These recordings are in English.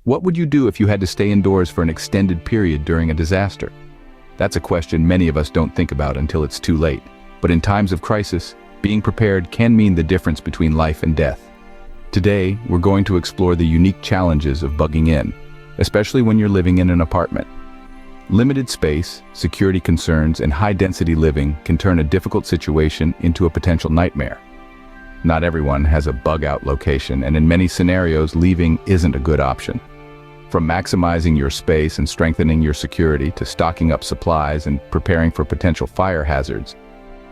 What would you do if you had to stay indoors for an extended period during a disaster? That's a question many of us don't think about until it's too late. But in times of crisis, being prepared can mean the difference between life and death. Today, we're going to explore the unique challenges of bugging in, especially when you're living in an apartment. Limited space, security concerns, and high-density living can turn a difficult situation into a potential nightmare. Not everyone has a bug-out location, and in many scenarios, leaving isn't a good option. From maximizing your space and strengthening your security to stocking up supplies and preparing for potential fire hazards,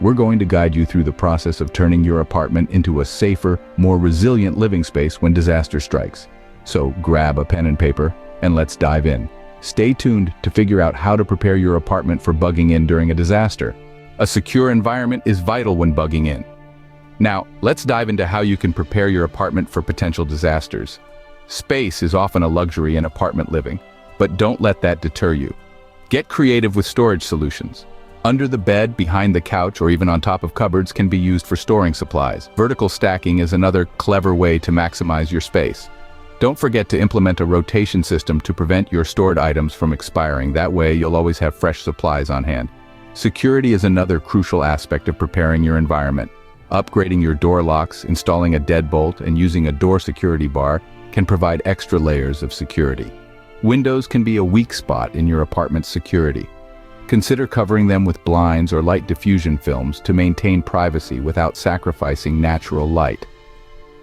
we're going to guide you through the process of turning your apartment into a safer, more resilient living space when disaster strikes. So grab a pen and paper, and let's dive in. Stay tuned to figure out how to prepare your apartment for bugging in during a disaster. A secure environment is vital when bugging in. Now, let's dive into how you can prepare your apartment for potential disasters. Space is often a luxury in apartment living, but don't let that deter you. Get creative with storage solutions. Under the bed, behind the couch, or even on top of cupboards can be used for storing supplies. Vertical stacking is another clever way to maximize your space. Don't forget to implement a rotation system to prevent your stored items from expiring. That way, you'll always have fresh supplies on hand. Security is another crucial aspect of preparing your environment. Upgrading your door locks, installing a deadbolt, and using a door security bar can provide extra layers of security. Windows can be a weak spot in your apartment's security. Consider covering them with blinds or light diffusion films to maintain privacy without sacrificing natural light.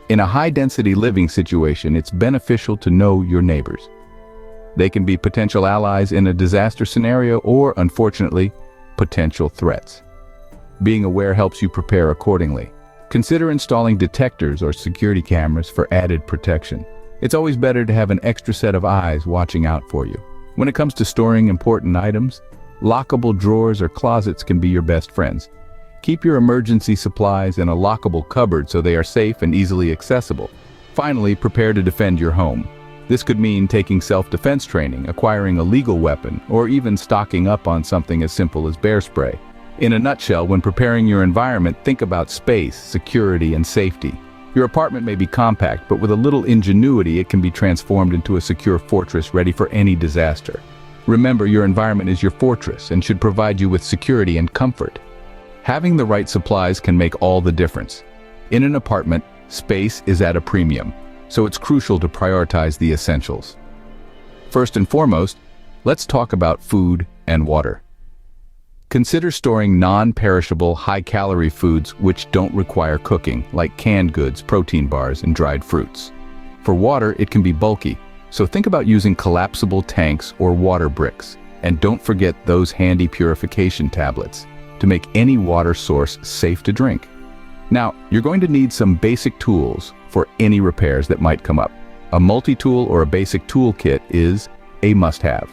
In a high-density living situation, it's beneficial to know your neighbors. They can be potential allies in a disaster scenario or, unfortunately, potential threats. Being aware helps you prepare accordingly. Consider installing detectors or security cameras for added protection. It's always better to have an extra set of eyes watching out for you. When it comes to storing important items, lockable drawers or closets can be your best friends. Keep your emergency supplies in a lockable cupboard so they are safe and easily accessible. Finally, prepare to defend your home. This could mean taking self-defense training, acquiring a legal weapon, or even stocking up on something as simple as bear spray. In a nutshell, when preparing your environment, think about space, security, and safety. Your apartment may be compact, but with a little ingenuity, it can be transformed into a secure fortress ready for any disaster. Remember, your environment is your fortress and should provide you with security and comfort. Having the right supplies can make all the difference. In an apartment, space is at a premium, so it's crucial to prioritize the essentials. First and foremost, let's talk about food and water. Consider storing non-perishable, high-calorie foods which don't require cooking, like canned goods, protein bars, and dried fruits. For water, it can be bulky, so think about using collapsible tanks or water bricks. And don't forget those handy purification tablets to make any water source safe to drink. Now, you're going to need some basic tools for any repairs that might come up. A multi-tool or a basic toolkit is a must-have.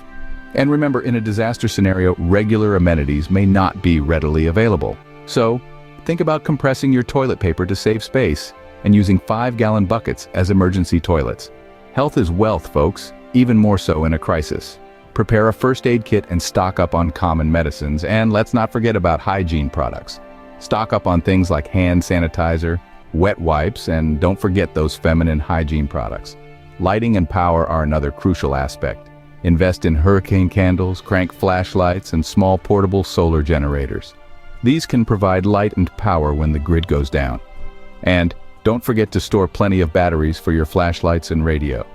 And remember, in a disaster scenario, regular amenities may not be readily available. So, think about compressing your toilet paper to save space and using 5-gallon buckets as emergency toilets. Health is wealth, folks, even more so in a crisis. Prepare a first aid kit and stock up on common medicines, and let's not forget about hygiene products. Stock up on things like hand sanitizer, wet wipes, and don't forget those feminine hygiene products. Lighting and power are another crucial aspect. Invest in hurricane candles, crank flashlights, and small portable solar generators. These can provide light and power when the grid goes down. And don't forget to store plenty of batteries for your flashlights and radio.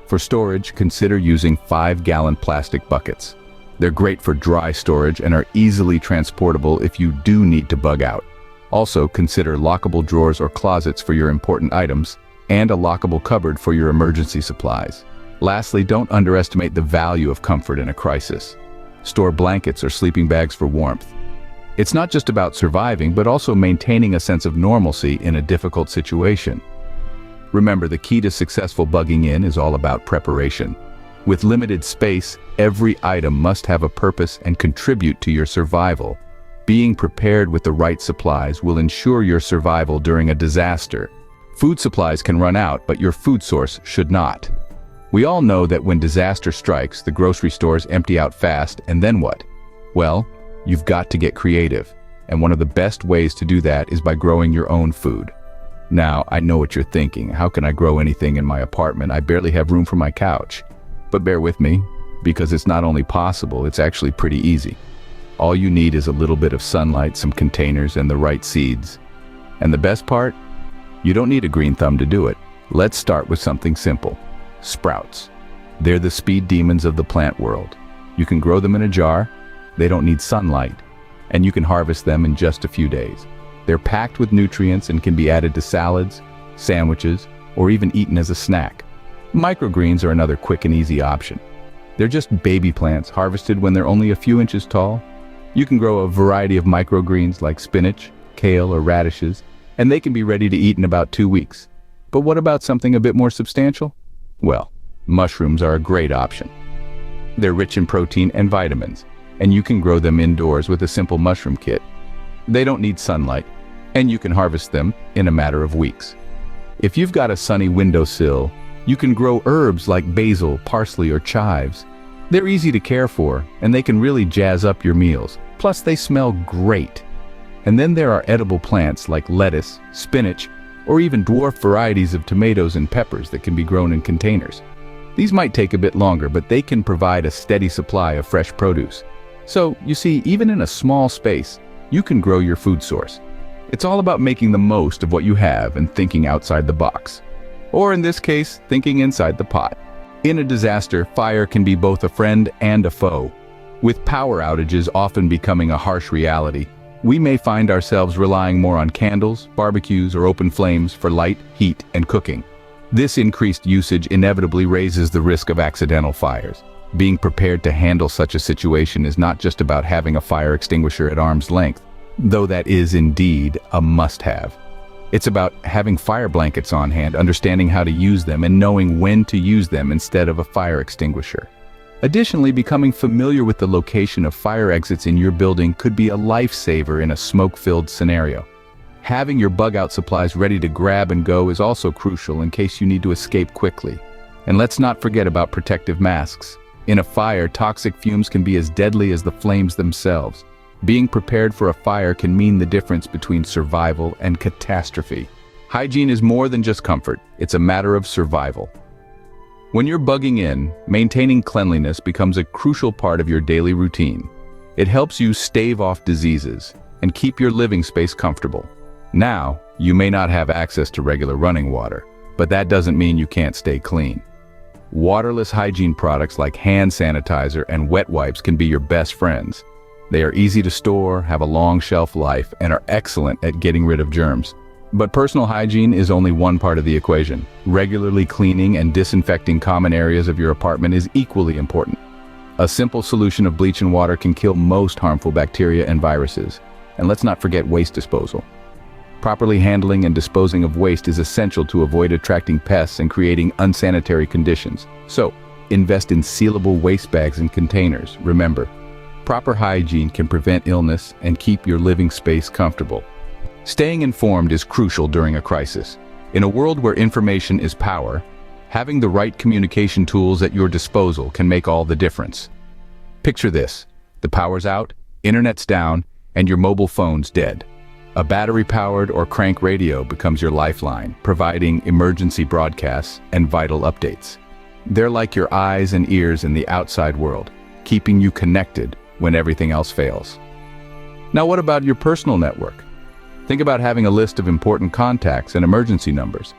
For storage, consider using 5-gallon plastic buckets. They're great for dry storage and are easily transportable if you do need to bug out. Also, consider lockable drawers or closets for your important items and a lockable cupboard for your emergency supplies. Lastly, don't underestimate the value of comfort in a crisis. Store blankets or sleeping bags for warmth. It's not just about surviving, but also maintaining a sense of normalcy in a difficult situation. Remember, the key to successful bugging in is all about preparation. With limited space, every item must have a purpose and contribute to your survival. Being prepared with the right supplies will ensure your survival during a disaster. Food supplies can run out, but your food source should not. We all know that when disaster strikes, the grocery stores empty out fast, and then what? Well, you've got to get creative, and one of the best ways to do that is by growing your own food. Now, I know what you're thinking. How can I grow anything in my apartment? I barely have room for my couch. But bear with me, because it's not only possible, it's actually pretty easy. All you need is a little bit of sunlight, some containers, and the right seeds. And the best part? You don't need a green thumb to do it. Let's start with something simple. Sprouts. They're the speed demons of the plant world. You can grow them in a jar, they don't need sunlight, and you can harvest them in just a few days. They're packed with nutrients and can be added to salads, sandwiches, or even eaten as a snack. Microgreens are another quick and easy option. They're just baby plants harvested when they're only a few inches tall. You can grow a variety of microgreens like spinach, kale, or radishes, and they can be ready to eat in about 2 weeks. But what about something a bit more substantial? Well, mushrooms are a great option. They're rich in protein and vitamins, and you can grow them indoors with a simple mushroom kit. They don't need sunlight, and you can harvest them in a matter of weeks. If you've got a sunny windowsill, you can grow herbs like basil, parsley, or chives. They're easy to care for, and they can really jazz up your meals. Plus, they smell great. And then there are edible plants like lettuce, spinach, or even dwarf varieties of tomatoes and peppers that can be grown in containers. These might take a bit longer, but they can provide a steady supply of fresh produce. So, you see, even in a small space, you can grow your food source. It's all about making the most of what you have and thinking outside the box. Or in this case, thinking inside the pot. In a disaster, fire can be both a friend and a foe. With power outages often becoming a harsh reality, we may find ourselves relying more on candles, barbecues, or open flames for light, heat, and cooking. This increased usage inevitably raises the risk of accidental fires. Being prepared to handle such a situation is not just about having a fire extinguisher at arm's length, though that is indeed a must-have. It's about having fire blankets on hand, understanding how to use them, and knowing when to use them instead of a fire extinguisher. Additionally, becoming familiar with the location of fire exits in your building could be a lifesaver in a smoke-filled scenario. Having your bug-out supplies ready to grab and go is also crucial in case you need to escape quickly. And let's not forget about protective masks. In a fire, toxic fumes can be as deadly as the flames themselves. Being prepared for a fire can mean the difference between survival and catastrophe. Hygiene is more than just comfort, it's a matter of survival. When you're bugging in, maintaining cleanliness becomes a crucial part of your daily routine. It helps you stave off diseases and keep your living space comfortable. Now, you may not have access to regular running water, but that doesn't mean you can't stay clean. Waterless hygiene products like hand sanitizer and wet wipes can be your best friends. They are easy to store, have a long shelf life, and are excellent at getting rid of germs. But personal hygiene is only one part of the equation. Regularly cleaning and disinfecting common areas of your apartment is equally important. A simple solution of bleach and water can kill most harmful bacteria and viruses. And let's not forget waste disposal. Properly handling and disposing of waste is essential to avoid attracting pests and creating unsanitary conditions. So, invest in sealable waste bags and containers. Remember, proper hygiene can prevent illness and keep your living space comfortable. Staying informed is crucial during a crisis. In a world where information is power, having the right communication tools at your disposal can make all the difference. Picture this: the power's out, internet's down, and your mobile phone's dead. A battery-powered or crank radio becomes your lifeline, providing emergency broadcasts and vital updates. They're like your eyes and ears in the outside world, keeping you connected when everything else fails. Now, what about your personal network? Think about having a list of important contacts and emergency numbers.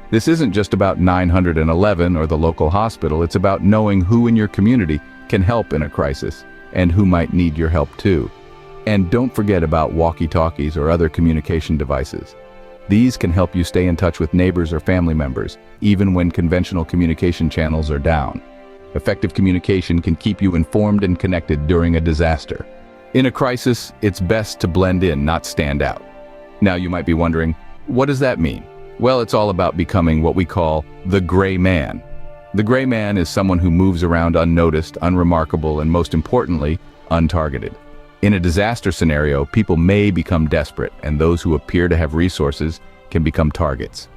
This isn't just about 911 or the local hospital, it's about knowing who in your community can help in a crisis and who might need your help too. And don't forget about walkie-talkies or other communication devices. These can help you stay in touch with neighbors or family members, even when conventional communication channels are down. Effective communication can keep you informed and connected during a disaster. In a crisis, it's best to blend in, not stand out. Now you might be wondering, what does that mean? Well, it's all about becoming what we call the gray man. The gray man is someone who moves around unnoticed, unremarkable, and most importantly, untargeted. In a disaster scenario, people may become desperate, and those who appear to have resources can become targets.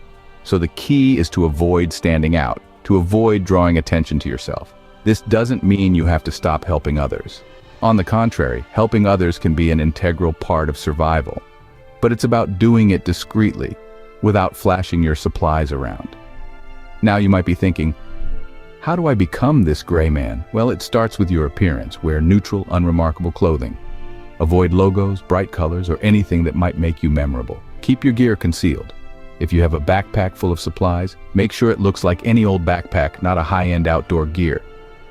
So the key is to avoid standing out, to avoid drawing attention to yourself. This doesn't mean you have to stop helping others. On the contrary, helping others can be an integral part of survival. But it's about doing it discreetly, without flashing your supplies around. Now you might be thinking, How do I become this gray man? Well, it starts with your appearance. Wear neutral, unremarkable clothing. Avoid logos, bright colors, or anything that might make you memorable. Keep your gear concealed. If you have a backpack full of supplies, make sure it looks like any old backpack, not a high-end outdoor gear.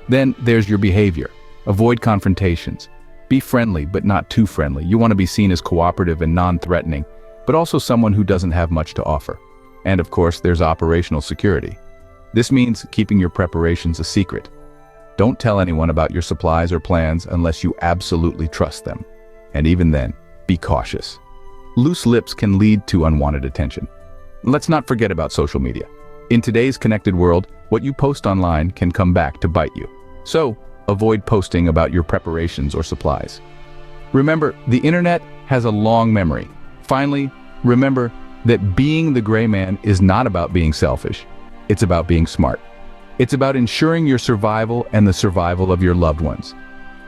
Then there's your behavior. Avoid confrontations. Be friendly, but not too friendly. You want to be seen as cooperative and non-threatening, but also someone who doesn't have much to offer. And of course, there's operational security. This means keeping your preparations a secret. Don't tell anyone about your supplies or plans unless you absolutely trust them. And even then, be cautious. Loose lips can lead to unwanted attention. Let's not forget about social media. In today's connected world, what you post online can come back to bite you. So, avoid posting about your preparations or supplies. Remember, the internet has a long memory. Finally, remember that being the gray man is not about being selfish. It's about being smart. It's about ensuring your survival and the survival of your loved ones.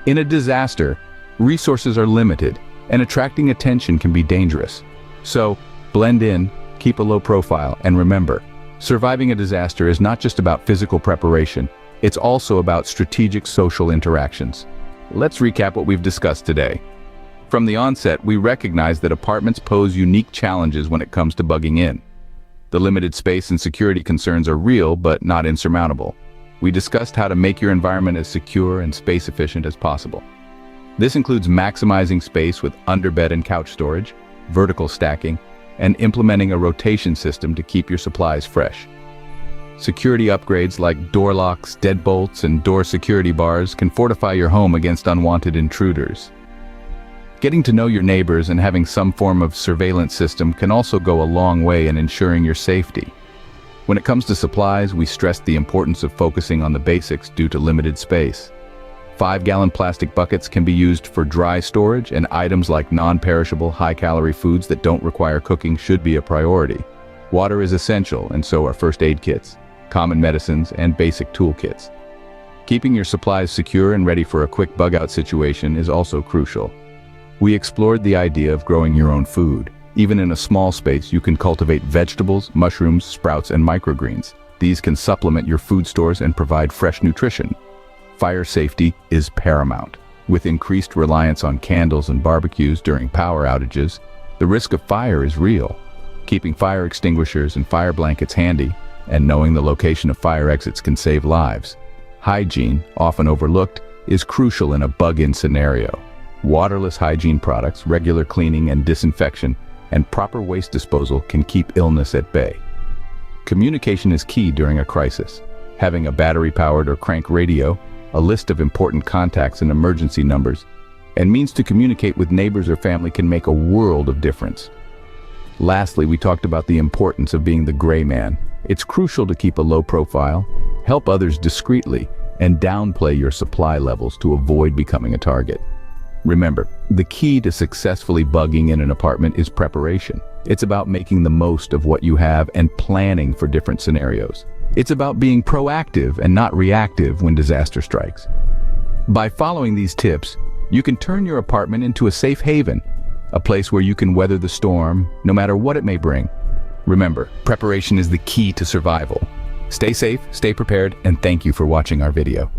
In a disaster, resources are limited, and attracting attention can be dangerous. So, blend in, keep a low profile, and remember, surviving a disaster is not just about physical preparation, it's also about strategic social interactions. Let's recap what we've discussed today. From the onset, we recognize that apartments pose unique challenges when it comes to bugging in. The limited space and security concerns are real, but not insurmountable. We discussed how to make your environment as secure and space efficient as possible. This includes maximizing space with underbed and couch storage, vertical stacking, and implementing a rotation system to keep your supplies fresh. Security upgrades like door locks, deadbolts, and door security bars can fortify your home against unwanted intruders. Getting to know your neighbors and having some form of surveillance system can also go a long way in ensuring your safety. When it comes to supplies, we stressed the importance of focusing on the basics due to limited space. 5-gallon plastic buckets can be used for dry storage, and items like non-perishable, high-calorie foods that don't require cooking should be a priority. Water is essential, and so are first aid kits, common medicines, and basic toolkits. Keeping your supplies secure and ready for a quick bug-out situation is also crucial. We explored the idea of growing your own food. Even in a small space, you can cultivate vegetables, mushrooms, sprouts, and microgreens. These can supplement your food stores and provide fresh nutrition. Fire safety is paramount. With increased reliance on candles and barbecues during power outages, the risk of fire is real. Keeping fire extinguishers and fire blankets handy, and knowing the location of fire exits can save lives. Hygiene, often overlooked, is crucial in a bug-in scenario. Waterless hygiene products, regular cleaning and disinfection, and proper waste disposal can keep illness at bay. Communication is key during a crisis. Having a battery-powered or crank radio, a list of important contacts and emergency numbers, and means to communicate with neighbors or family can make a world of difference. Lastly, we talked about the importance of being the gray man. It's crucial to keep a low profile, help others discreetly, and downplay your supply levels to avoid becoming a target. Remember, the key to successfully bugging in an apartment is preparation. It's about making the most of what you have and planning for different scenarios. It's about being proactive and not reactive when disaster strikes. By following these tips, you can turn your apartment into a safe haven, a place where you can weather the storm, no matter what it may bring. Remember, preparation is the key to survival. Stay safe, stay prepared, and thank you for watching our video.